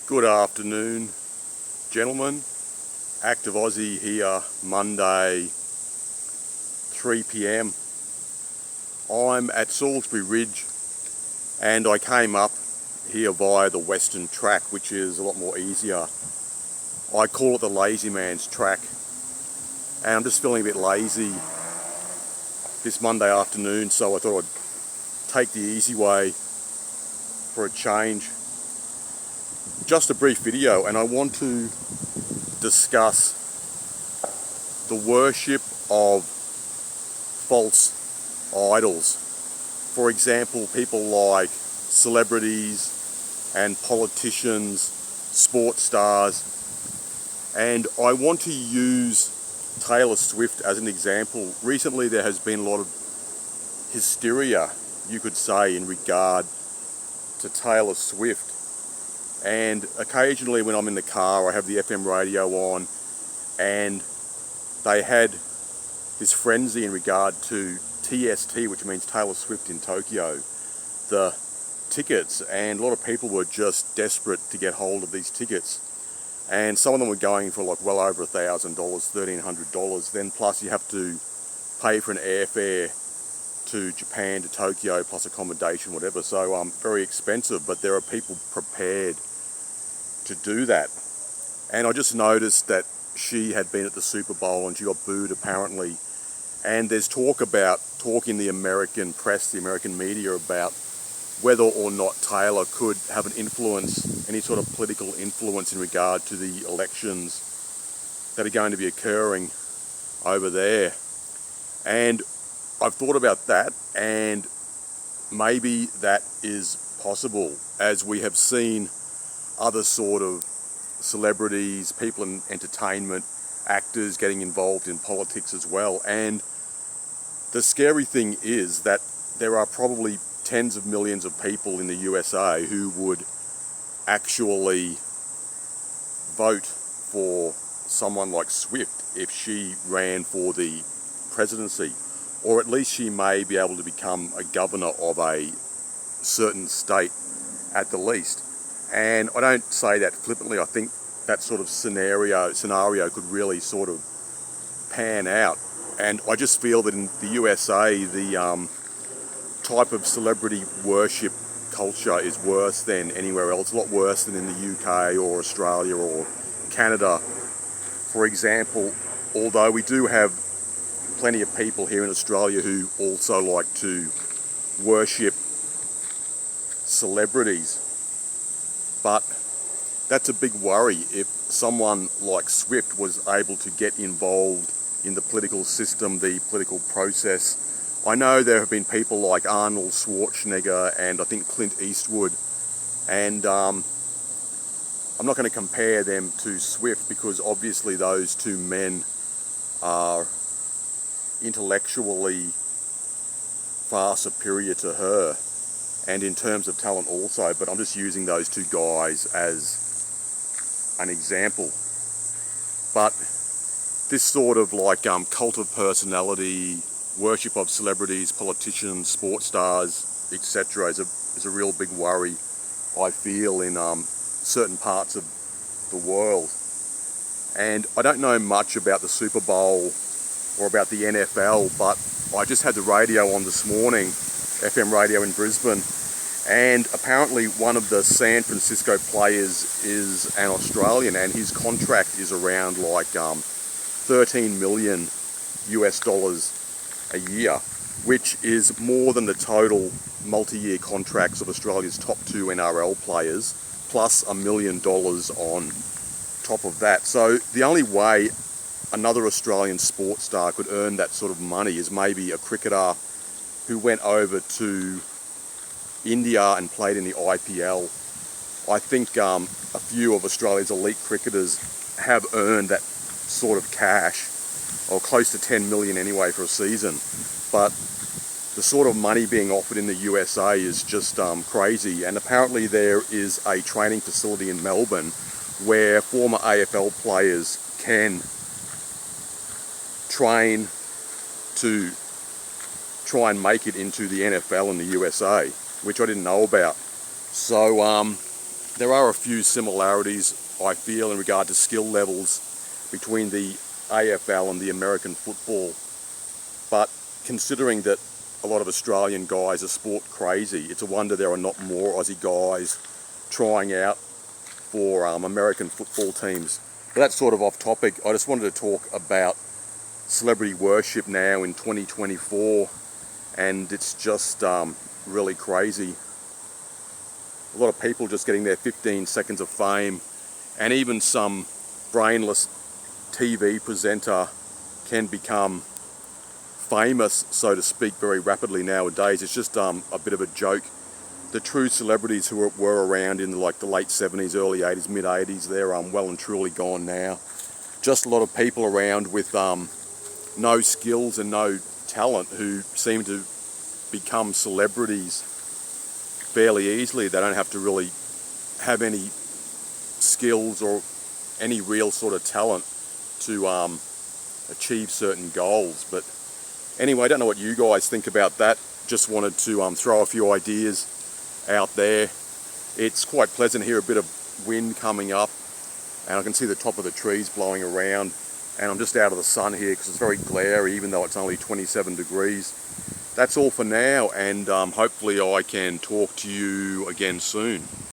Good afternoon, gentlemen. Active Aussie here, Monday, 3 p.m. I'm at Salisbury Ridge and I came up here via the Western Track, which is a lot more easier. I call it the lazy man's track, and I'm just feeling a bit lazy this Monday afternoon, so I thought I'd take the easy way for a change. Just a brief video, and I want to discuss the worship of false idols. For example, people like celebrities and politicians, sports stars, and I want to use Taylor Swift as an example. Recently there has been a lot of hysteria, you could say, in regard to Taylor Swift. And occasionally when I'm in the car, I have the FM radio on, and they had this frenzy in regard to TST, which means Taylor Swift in Tokyo, the tickets, and a lot of people were just desperate to get hold of these tickets. And some of them were going for like well over $1,000, $1,300. Then plus you have to pay for an airfare to Japan, to Tokyo, plus accommodation, whatever. So very expensive, but there are people prepared to do that. And I just noticed that she had been at the Super Bowl and she got booed apparently. And there's talk in the American press, the American media, about whether or not Taylor could have an influence, any sort of political influence in regard to the elections that are going to be occurring over there. And I've thought about that, and maybe that is possible, as we have seen other sort of celebrities, people in entertainment, actors getting involved in politics as well. And the scary thing is that there are probably tens of millions of people in the USA who would actually vote for someone like Swift if she ran for the presidency, or at least she may be able to become a governor of a certain state at the least. And I don't say that flippantly. I think that sort of scenario could really sort of pan out. And I just feel that in the USA, the type of celebrity worship culture is worse than anywhere else, a lot worse than in the UK or Australia or Canada, for example. Although we do have plenty of people here in Australia who also like to worship celebrities. But that's a big worry if someone like Swift was able to get involved in the political system, the political process. I know there have been people like Arnold Schwarzenegger and I think Clint Eastwood, and I'm not going to compare them to Swift because obviously those two men are intellectually far superior to her, and in terms of talent also, but I'm just using those two guys as an example. But this sort of like cult of personality, worship of celebrities, politicians, sports stars, etc. is a real big worry, I feel, in certain parts of the world. And I don't know much about the Super Bowl or about the NFL, but I just had the radio on this morning, FM radio in Brisbane, and apparently one of the San Francisco players is an Australian, and his contract is around like $13 million a year, which is more than the total multi-year contracts of Australia's top two NRL players, plus $1 million on top of that. So the only way another Australian sports star could earn that sort of money is maybe a cricketer who went over to India and played in the IPL. I think a few of Australia's elite cricketers have earned that sort of cash, or close to 10 million anyway for a season. But the sort of money being offered in the USA is just crazy. And apparently there is a training facility in Melbourne where former AFL players can train to try and make it into the NFL in the USA, which I didn't know about. So there are a few similarities, I feel, in regard to skill levels between the AFL and the American football. But considering that a lot of Australian guys are sport crazy, it's a wonder there are not more Aussie guys trying out for American football teams. But that's sort of off topic. I just wanted to talk about celebrity worship now in 2024, and it's just really crazy. A lot of people just getting their 15 seconds of fame, and even some brainless TV presenter can become famous, so to speak, very rapidly nowadays. It's just a bit of a joke. The true celebrities who were around in the late 70s, early 80s, mid 80s, they're well and truly gone now. Just a lot of people around with no skills and no talent who seem to become celebrities fairly easily. They don't have to really have any skills or any real sort of talent to achieve certain goals. But anyway, I don't know what you guys think about that. Just wanted to throw a few ideas out there. It's quite pleasant here, a bit of wind coming up, and I can see the top of the trees blowing around, and I'm just out of the sun here because it's very glary even though it's only 27 degrees. That's all for now, and hopefully I can talk to you again soon.